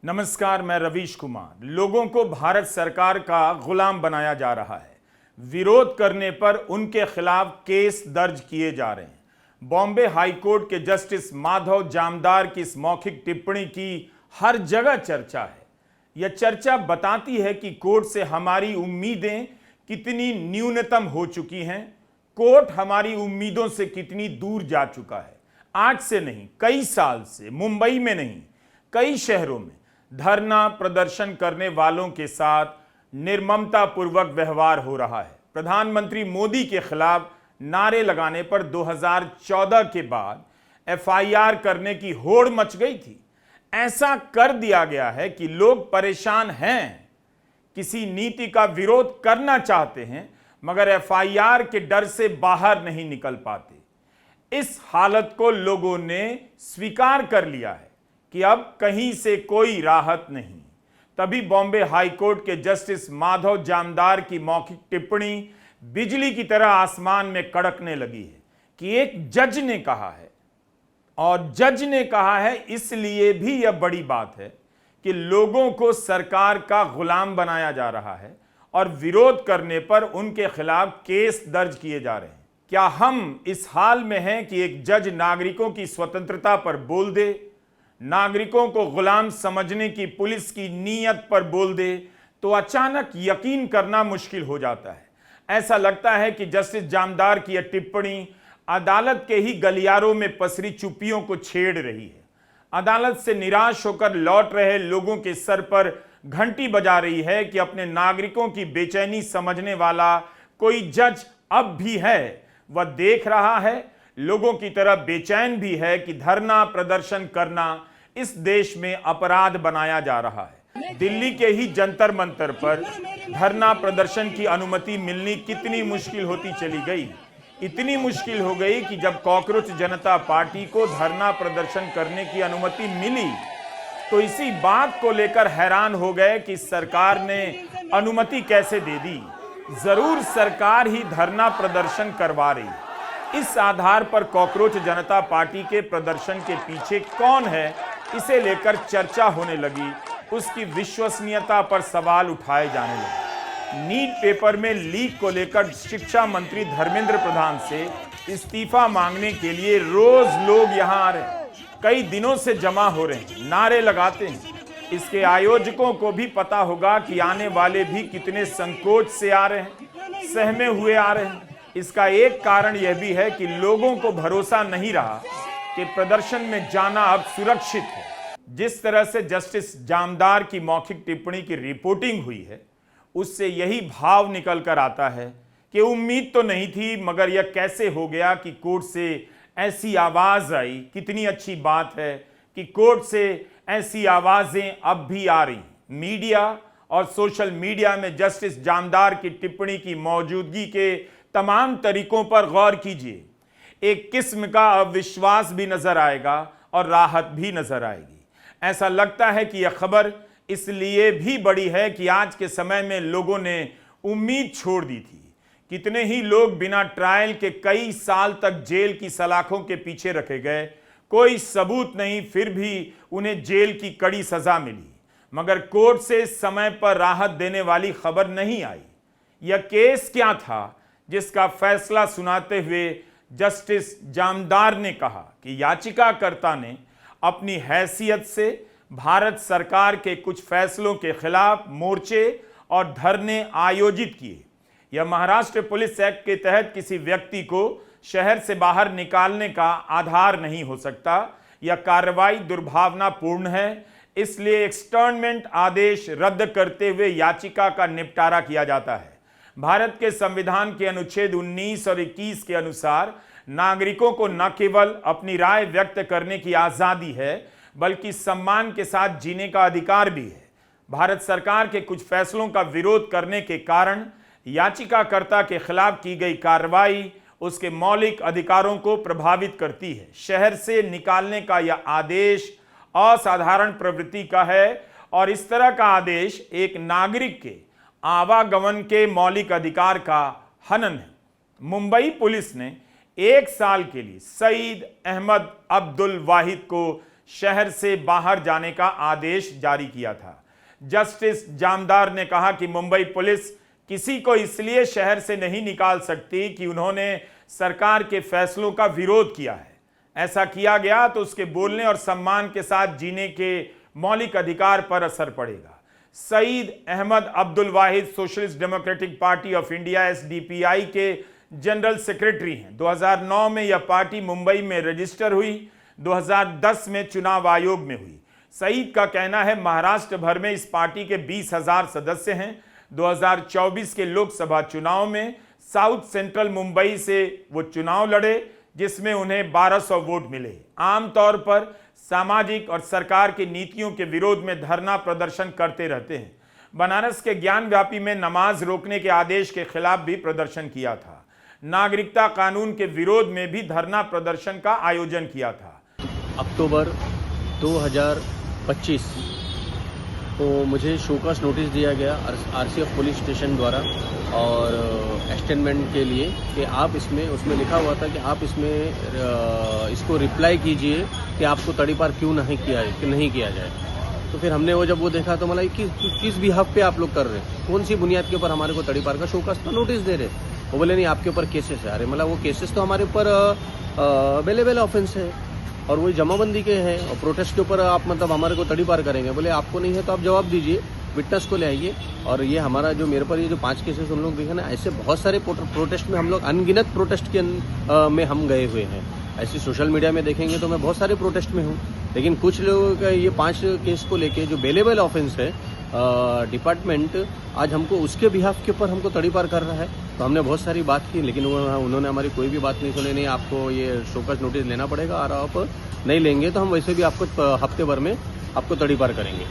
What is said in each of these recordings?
नमस्कार, मैं रवीश कुमार। लोगों को भारत सरकार का गुलाम बनाया जा रहा है। विरोध करने पर उनके खिलाफ केस दर्ज किए जा रहे हैं। बॉम्बे हाई कोर्ट के जस्टिस माधव जामदार की इस मौखिक टिप्पणी की हर जगह चर्चा है। यह चर्चा बताती है कि कोर्ट से हमारी उम्मीदें कितनी न्यूनतम हो चुकी हैं, कोर्ट हमारी उम्मीदों से कितनी दूर जा चुका है। आज से नहीं, कई साल से मुंबई में नहीं, कई शहरों में धरना प्रदर्शन करने वालों के साथ निर्ममता पूर्वक व्यवहार हो रहा है। प्रधानमंत्री मोदी के खिलाफ नारे लगाने पर 2014 के बाद एफआईआर करने की होड़ मच गई थी। ऐसा कर दिया गया है कि लोग परेशान हैं, किसी नीति का विरोध करना चाहते हैं मगर एफआईआर के डर से बाहर नहीं निकल पाते। इस हालत को लोगों ने स्वीकार कर लिया है कि अब कहीं से कोई राहत नहीं। तभी बॉम्बे हाई कोर्ट के जस्टिस माधव जामदार की मौखिक टिप्पणी बिजली की तरह आसमान में कड़कने लगी है कि एक जज ने कहा है, और जज ने कहा है इसलिए भी यह बड़ी बात है कि लोगों को सरकार का गुलाम बनाया जा रहा है और विरोध करने पर उनके खिलाफ केस दर्ज किए जा रहे हैं। क्या हम इस हाल में हैं कि एक जज नागरिकों की स्वतंत्रता पर बोल दे, नागरिकों को गुलाम समझने की पुलिस की नीयत पर बोल दे, तो अचानक यकीन करना मुश्किल हो जाता है। ऐसा लगता है कि जस्टिस जामदार की यह टिप्पणी अदालत के ही गलियारों में पसरी चुप्पियों को छेड़ रही है। अदालत से निराश होकर लौट रहे लोगों के सर पर घंटी बजा रही है कि अपने नागरिकों की बेचैनी समझने वाला कोई जज अब भी है। वह देख रहा है, लोगों की तरह बेचैन भी है कि धरना प्रदर्शन करना इस देश में अपराध बनाया जा रहा है। दिल्ली के ही जंतर मंतर पर धरना प्रदर्शन की अनुमति मिलनी कितनी मुश्किल होती चली गई। इतनी मुश्किल हो गई कि जब कॉकरोच जनता पार्टी को धरना प्रदर्शन करने की अनुमति मिली तो इसी बात को लेकर हैरान हो गए कि सरकार ने अनुमति कैसे दे दी। जरूर सरकार ही धरना प्रदर्शन करवा रही। इस आधार पर कॉकरोच जनता पार्टी के प्रदर्शन के पीछे कौन है, इसे लेकर चर्चा होने लगी। उसकी विश्वसनीयता पर सवाल उठाए जाने लगे। नीट पेपर में लीक को लेकर शिक्षा मंत्री धर्मेंद्र प्रधान से इस्तीफा मांगने के लिए रोज लोग यहां आ रहे हैं, कई दिनों से जमा हो रहे हैं, नारे लगाते हैं। इसके आयोजकों को भी पता होगा कि आने वाले भी कितने संकोच से आ रहे हैं, सहमे हुए आ रहे हैं। इसका एक कारण यह भी है कि लोगों को भरोसा नहीं रहा कि प्रदर्शन में जाना अब सुरक्षित है। जिस तरह से जस्टिस जामदार की मौखिक टिप्पणी की रिपोर्टिंग हुई है, उससे यही भाव निकल कर आता है कि उम्मीद तो नहीं थी मगर यह कैसे हो गया कि कोर्ट से ऐसी आवाज आई। कितनी अच्छी बात है कि कोर्ट से ऐसी आवाजें अब भी आ रही। मीडिया और सोशल मीडिया में जस्टिस जामदार की टिप्पणी की मौजूदगी के तमाम तरीकों पर गौर कीजिए। एक किस्म का अविश्वास भी नजर आएगा और राहत भी नजर आएगी। ऐसा लगता है कि यह खबर इसलिए भी बड़ी है कि आज के समय में लोगों ने उम्मीद छोड़ दी थी। कितने ही लोग बिना ट्रायल के कई साल तक जेल की सलाखों के पीछे रखे गए, कोई सबूत नहीं, फिर भी उन्हें जेल की कड़ी सजा मिली, मगर कोर्ट से समय पर राहत देने वाली खबर नहीं आई। यह केस क्या था जिसका फैसला सुनाते हुए जस्टिस जामदार ने कहा कि याचिकाकर्ता ने अपनी हैसियत से भारत सरकार के कुछ फैसलों के खिलाफ मोर्चे और धरने आयोजित किए। यह महाराष्ट्र पुलिस एक्ट के तहत किसी व्यक्ति को शहर से बाहर निकालने का आधार नहीं हो सकता। यह कार्रवाई दुर्भावनापूर्ण है, इसलिए एक्सटर्नमेंट आदेश रद्द करते हुए याचिका का निपटारा किया जाता है। भारत के संविधान के अनुच्छेद 19 और 21 के अनुसार नागरिकों को न केवल अपनी राय व्यक्त करने की आजादी है बल्कि सम्मान के साथ जीने का अधिकार भी है। भारत सरकार के कुछ फैसलों का विरोध करने के कारण याचिकाकर्ता के खिलाफ की गई कार्रवाई उसके मौलिक अधिकारों को प्रभावित करती है। शहर से निकालने का यह आदेश असाधारण प्रवृत्ति का है और इस तरह का आदेश एक नागरिक के आवागमन के मौलिक अधिकार का हनन है। मुंबई पुलिस ने 1 साल के लिए सईद अहमद अब्दुल वाहिद को शहर से बाहर जाने का आदेश जारी किया था। जस्टिस जामदार ने कहा कि मुंबई पुलिस किसी को इसलिए शहर से नहीं निकाल सकती कि उन्होंने सरकार के फैसलों का विरोध किया है। ऐसा किया गया तो उसके बोलने और सम्मान के साथ जीने के मौलिक अधिकार पर असर पड़ेगा। Saeed Ahmed Abdul Wahid socialist democratic party of India SDPI के जनरल सेक्रेटरी हैं। 2009 में यह पार्टी मुंबई में रजिस्टर हुई, 2010 में चुनाव आयोग में हुई। सईद का कहना है महाराष्ट्र भर में इस पार्टी के 20,000 सदस्य हैं। 2024 के लोकसभा चुनाव में साउथ सेंट्रल मुंबई से वो चुनाव लड़े, जिसमें उन्हें 1200 वोट मिले। आमतौर पर सामाजिक और सरकार की नीतियों के विरोध में धरना प्रदर्शन करते रहते हैं। बनारस के ज्ञान व्यापी में नमाज रोकने के आदेश के खिलाफ भी प्रदर्शन किया था। नागरिकता कानून के विरोध में भी धरना प्रदर्शन का आयोजन किया था। अक्टूबर 2025 को मुझे शोकॉज नोटिस दिया गया आरसीएफ पुलिस स्टेशन द्वारा और एक्सटेनमेंट के लिए कि आप इसमें, उसमें लिखा हुआ था कि आप इसमें इसको रिप्लाई कीजिए कि आपको तड़ीपार क्यों नहीं किया जाए। तो फिर हमने जब देखा तो मतलब किस बिहाफ पे आप लोग कर रहे हैं, कौन सी बुनियाद के ऊपर हमारे को तड़ीपार का शोकॉज का नोटिस दे रहे। वो बोले नहीं, आपके ऊपर केसेस है। अरे मतलब वो केसेस तो हमारे ऊपर अवेलेबल ऑफेंस है और वही जमाबंदी के हैं और प्रोटेस्ट के ऊपर आप मतलब हमारे को तड़ीपार करेंगे। बोले आपको नहीं है तो आप जवाब दीजिए, विटनेस को ले आइए। और ये हमारा जो मेरे पर ये जो 5 केसेस उन लोग देखे ना, ऐसे बहुत सारे प्रोटेस्ट में हम लोग अनगिनत प्रोटेस्ट के में हम गए हुए हैं। ऐसे सोशल मीडिया में देखेंगे तो मैं बहुत सारे प्रोटेस्ट में हूँ, लेकिन कुछ लोगों का ये 5 केस को लेके जो बेलेबल ऑफेंस है, डिपार्टमेंट आज हमको उसके बिहाफ के ऊपर हमको तड़ीपार कर रहा है। तो हमने बहुत सारी बात की, लेकिन उन्होंने हमारी कोई भी बात नहीं सुनी। नहीं, आपको ये शोकॉज नोटिस लेना पड़ेगा और आप नहीं लेंगे तो हम वैसे भी आपको हफ्ते भर में आपको तड़ीपार करेंगे।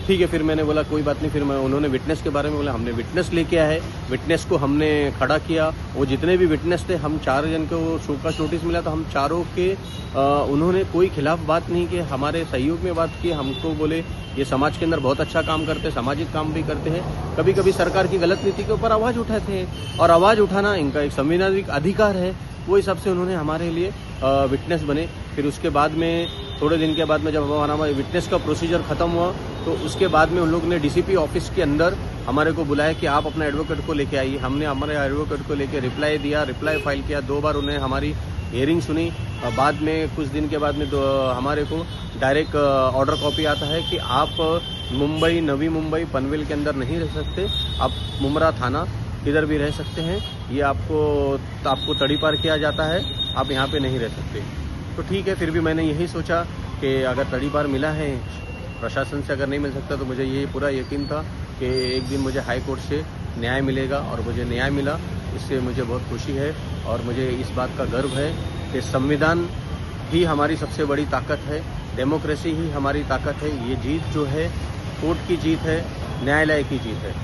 ठीक है, फिर मैंने बोला कोई बात नहीं। फिर उन्होंने विटनेस के बारे में बोला, हमने विटनेस लेके आए, विटनेस को हमने खड़ा किया। वो जितने भी विटनेस थे, हम 4 जन को शोकॉज नोटिस मिला तो हम चारों के उन्होंने कोई खिलाफ बात नहीं की, हमारे सहयोग में बात की। हमको बोले ये समाज के अंदर बहुत अच्छा काम करते हैं, सामाजिक काम भी करते हैं। कभी कभी सरकार की गलत नीति के ऊपर आवाज़ उठाते हैं और आवाज़ उठाना इनका एक संवैधानिक अधिकार है। वो हिसाब से उन्होंने हमारे लिए विटनेस बने। फिर उसके बाद में थोड़े दिन के बाद में जब हमारा विटनेस का प्रोसीजर खत्म हुआ तो उसके बाद में उन लोगों ने डीसीपी ऑफिस के अंदर हमारे को बुलाया कि आप अपना एडवोकेट को लेके आइए। हमने हमारे एडवोकेट को लेके रिप्लाई दिया, रिप्लाई फाइल किया। 2 बार उन्हें हमारी हियरिंग सुनी। बाद में कुछ दिन के बाद में हमारे को डायरेक्ट ऑर्डर कॉपी आता है कि आप मुंबई, नवी मुंबई, पनवेल के अंदर नहीं रह सकते, आप मुमरा थाना किधर भी रह सकते हैं। ये आपको तड़ीपार किया जाता है, आप यहाँ पे नहीं रह सकते। तो ठीक है, फिर भी मैंने यही सोचा कि अगर तड़ीपार मिला है प्रशासन से, अगर नहीं मिल सकता तो मुझे ये पूरा यकीन था कि एक दिन मुझे हाई कोर्ट से न्याय मिलेगा और मुझे न्याय मिला। इससे मुझे बहुत खुशी है और मुझे इस बात का गर्व है कि संविधान ही हमारी सबसे बड़ी ताकत है, डेमोक्रेसी ही हमारी ताकत है। ये जीत जो है कोर्ट की जीत है, न्यायालय की जीत है।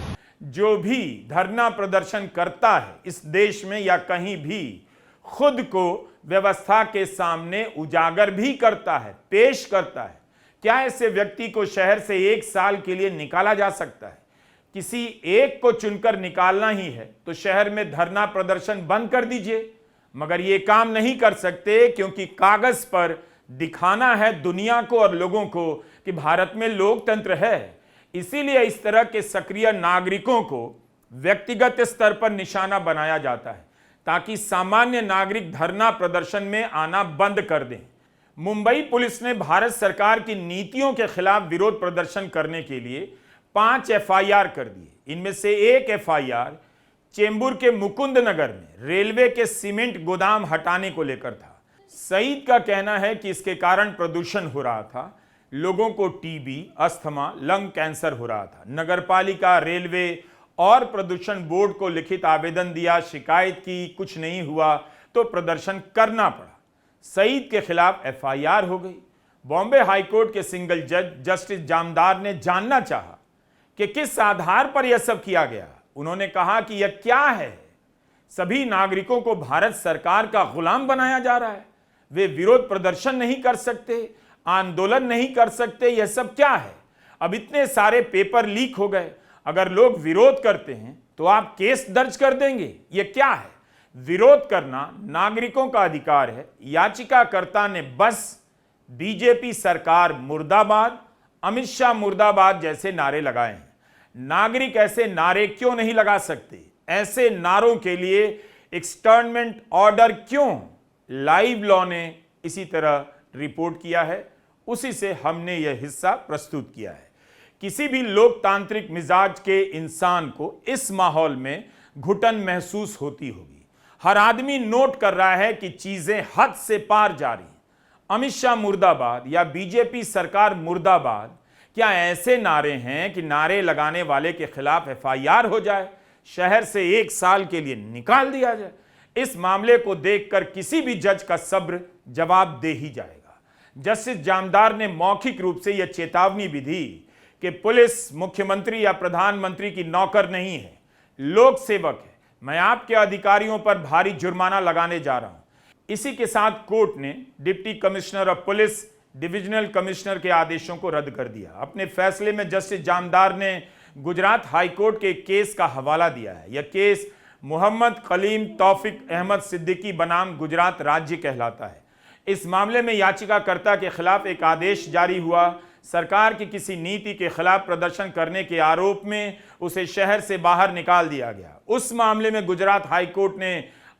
जो भी धरना प्रदर्शन करता है इस देश में या कहीं भी, खुद को व्यवस्था के सामने उजागर भी करता है, पेश करता है। क्या ऐसे व्यक्ति को शहर से 1 साल के लिए निकाला जा सकता है? किसी एक को चुनकर निकालना ही है तो शहर में धरना प्रदर्शन बंद कर दीजिए, मगर ये काम नहीं कर सकते क्योंकि कागज पर दिखाना है दुनिया को और लोगों को कि भारत में लोकतंत्र है। इसीलिए इस तरह के सक्रिय नागरिकों को व्यक्तिगत स्तर पर निशाना बनाया जाता है ताकि सामान्य नागरिक धरना प्रदर्शन में आना बंद कर दें। मुंबई पुलिस ने भारत सरकार की नीतियों के खिलाफ विरोध प्रदर्शन करने के लिए 5 एफआईआर कर दिए। इनमें से एक एफआईआर चेंबूर के मुकुंद नगर में रेलवे के सीमेंट गोदाम हटाने को लेकर था। सईद का कहना है कि इसके कारण प्रदूषण हो रहा था, लोगों को टीबी, अस्थमा, लंग कैंसर हो रहा था। नगरपालिका, रेलवे और प्रदूषण बोर्ड को लिखित आवेदन दिया, शिकायत की, कुछ नहीं हुआ तो प्रदर्शन करना पड़ा। सईद के खिलाफ एफआईआर हो गई। बॉम्बे हाईकोर्ट के सिंगल जज जस्टिस जामदार ने जानना चाहा कि किस आधार पर यह सब किया गया। उन्होंने कहा कि यह क्या है, सभी नागरिकों को भारत सरकार का गुलाम बनाया जा रहा है, वे विरोध प्रदर्शन नहीं कर सकते, आंदोलन नहीं कर सकते, यह सब क्या है? अब इतने सारे पेपर लीक हो गए, अगर लोग विरोध करते हैं तो आप केस दर्ज कर देंगे, यह क्या है? विरोध करना नागरिकों का अधिकार है। याचिकाकर्ता ने बस बीजेपी सरकार मुर्दाबाद, अमित शाह मुर्दाबाद जैसे नारे लगाए हैं। नागरिक ऐसे नारे क्यों नहीं लगा सकते? ऐसे नारों के लिए एक्सटर्नमेंट ऑर्डर क्यों? लाइव लॉ ने इसी तरह रिपोर्ट किया है, उसी से हमने यह हिस्सा प्रस्तुत किया है। किसी भी लोकतांत्रिक मिजाज के इंसान को इस माहौल में घुटन महसूस होती होगी। हर आदमी नोट कर रहा है कि चीजें हद से पार जा रही हैं। अमित शाह मुर्दाबाद या बीजेपी सरकार मुर्दाबाद, क्या ऐसे नारे हैं कि नारे लगाने वाले के खिलाफ एफआईआर हो जाए, शहर से 1 साल के लिए निकाल दिया जाए? इस मामले को देखकर किसी भी जज का सब्र जवाब दे ही जाएगा। जस्टिस जामदार ने मौखिक रूप से यह चेतावनी भी दी कि पुलिस मुख्यमंत्री या प्रधानमंत्री की नौकर नहीं है, लोक सेवक है। मैं आपके अधिकारियों पर भारी जुर्माना लगाने जा रहा हूं। इसी के साथ कोर्ट ने deputy commissioner of police, divisional commissioner के आदेशों को रद्द कर दिया। अपने फैसले में जस्टिस जामदार ने गुजरात हाईकोर्ट के केस का हवाला दिया है। यह केस मोहम्मद कलीम तौफिक अहमद सिद्दीकी बनाम गुजरात राज्य कहलाता है। इस मामले में याचिकाकर्ता के खिलाफ एक आदेश जारी हुआ। सरकार की किसी नीति के खिलाफ प्रदर्शन करने के आरोप में उसे शहर से बाहर निकाल दिया गया। उस मामले में गुजरात हाईकोर्ट ने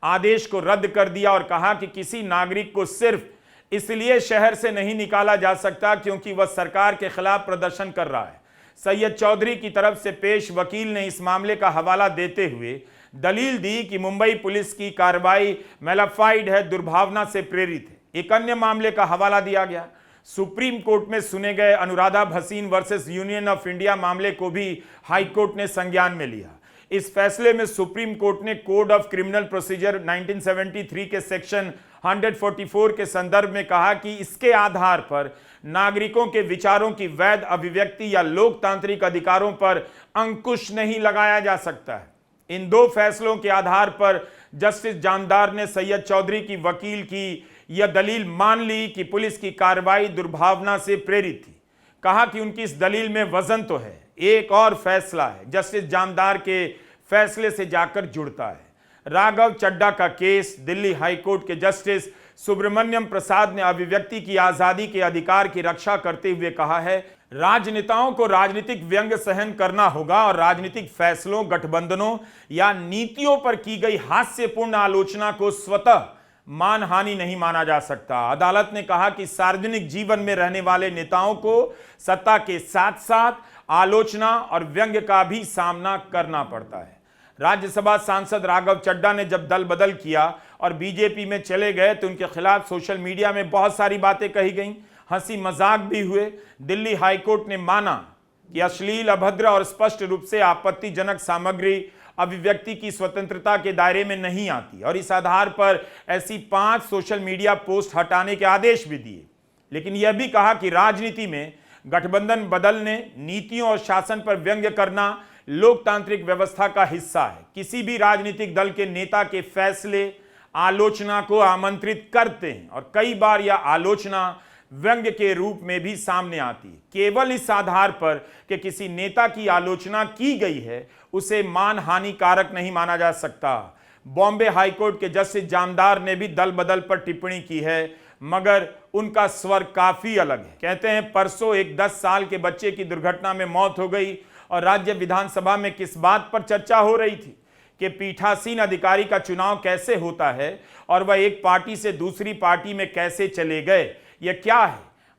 आदेश को रद्द कर दिया और कहा कि किसी नागरिक को सिर्फ इसलिए शहर से नहीं निकाला जा सकता क्योंकि वह सरकार के खिलाफ प्रदर्शन कर रहा है। सैयद चौधरी की तरफ से पेश वकील ने इस मामले का हवाला देते हुए दलील दी कि मुंबई पुलिस की कार्रवाई मैलाफाइड है, दुर्भावना से प्रेरित है। एक अन्य मामले का हवाला दिया गया। सुप्रीम कोर्ट में सुने गए Anuradha Bhasin versus union of India मामले को भी हाईकोर्ट ने संज्ञान में लिया। इस फैसले में सुप्रीम कोर्ट ने कोड ऑफ क्रिमिनल प्रोसीजर 1973 के सेक्शन 144 के संदर्भ में कहा कि इसके आधार पर नागरिकों के विचारों की वैध अभिव्यक्ति या लोकतांत्रिक अधिकारों पर अंकुश नहीं लगाया जा सकता है। इन 2 फैसलों के आधार पर जस्टिस जामदार ने सैयद चौधरी की वकील की यह दलील मान ली कि पुलिस की कार्रवाई दुर्भावना से प्रेरित थी। कहा कि उनकी इस दलील में वजन तो है। एक और फैसला है जस्टिस जामदार के फैसले से जाकर जुड़ता है। राघव चड्ढा का केस। दिल्ली हाईकोर्ट के जस्टिस सुब्रमण्यम प्रसाद ने अभिव्यक्ति की आजादी के अधिकार की रक्षा करते हुए कहा है, राजनेताओं को राजनीतिक व्यंग्य सहन करना होगा और राजनीतिक फैसलों, गठबंधनों या नीतियों पर की गई हास्यपूर्ण आलोचना को स्वतः मानहानि नहीं माना जा सकता। अदालत ने कहा कि सार्वजनिक जीवन में रहने वाले नेताओं को सत्ता के साथ साथ आलोचना और व्यंग्य का भी सामना करना पड़ता है। राज्यसभा सांसद राघव चड्ढा ने जब दल बदल किया और बीजेपी में चले गए तो उनके खिलाफ सोशल मीडिया में बहुत सारी बातें कही गईं, हंसी मजाक भी हुए। दिल्ली हाईकोर्ट ने माना कि अश्लील, अभद्र और स्पष्ट रूप से आपत्तिजनक सामग्री अभिव्यक्ति की स्वतंत्रता के दायरे में नहीं आती और इस आधार पर ऐसी 5 सोशल मीडिया पोस्ट हटाने के आदेश भी दिए। लेकिन यह भी कहा कि राजनीति में गठबंधन बदलने, नीतियों और शासन पर व्यंग्य करना लोकतांत्रिक व्यवस्था का हिस्सा है। किसी भी राजनीतिक दल के नेता के फैसले आलोचना को आमंत्रित करते हैं और कई बार यह आलोचना व्यंग्य के रूप में भी सामने आती है। केवल इस आधार पर कि किसी नेता की आलोचना की गई है उसे मान हानिकारक नहीं माना जा सकता। बॉम्बे हाईकोर्ट के जस्टिस जामदार ने भी दल बदल पर टिप्पणी की है, मगर उनका स्वर काफी अलग है। कहते हैं, परसों एक 10 साल के बच्चे की दुर्घटना में मौत हो गई और राज्य विधानसभा में किस बात पर चर्चा हो रही थी कि पीठासीन अधिकारी का चुनाव कैसे होता है और वह एक पार्टी से दूसरी पार्टी में कैसे चले गए। यह क्या है?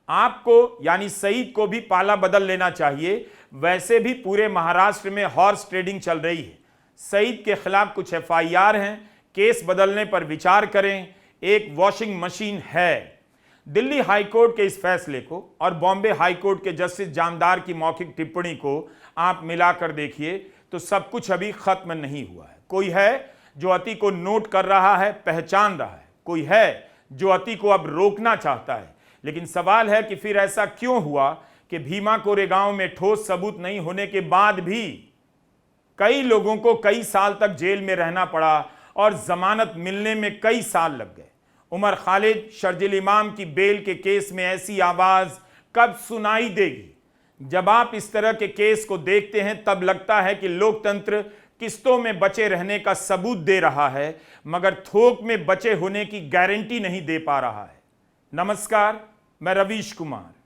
आपको यानी सईद को भी पाला बदल लेना चाहिए। वैसे भी पूरे महाराष्ट्र में हॉर्स ट्रेडिंग चल रही है। सईद के खिलाफ कुछ एफआईआर हैं, केस बदलने पर विचार करें। एक वॉशिंग मशीन है। दिल्ली हाईकोर्ट के इस फैसले को और बॉम्बे हाईकोर्ट के जस्टिस जामदार की मौखिक टिप्पणी को आप मिलाकर देखिए तो सब कुछ अभी खत्म नहीं हुआ है। कोई है जो अति को नोट कर रहा है, पहचान रहा है। कोई है जो अति को अब रोकना चाहता है। लेकिन सवाल है कि फिर ऐसा क्यों हुआ कि भीमा कोरेगांव में ठोस सबूत नहीं होने के बाद भी कई लोगों को कई साल तक जेल में रहना पड़ा और जमानत मिलने में कई साल लग गए। उमर खालिद, शर्जिल इमाम की बेल के केस में ऐसी आवाज कब सुनाई देगी? जब आप इस तरह के केस को देखते हैं तब लगता है कि लोकतंत्र किस्तों में बचे रहने का सबूत दे रहा है, मगर थोक में बचे होने की गारंटी नहीं दे पा रहा है। नमस्कार, मैं रवीश कुमार।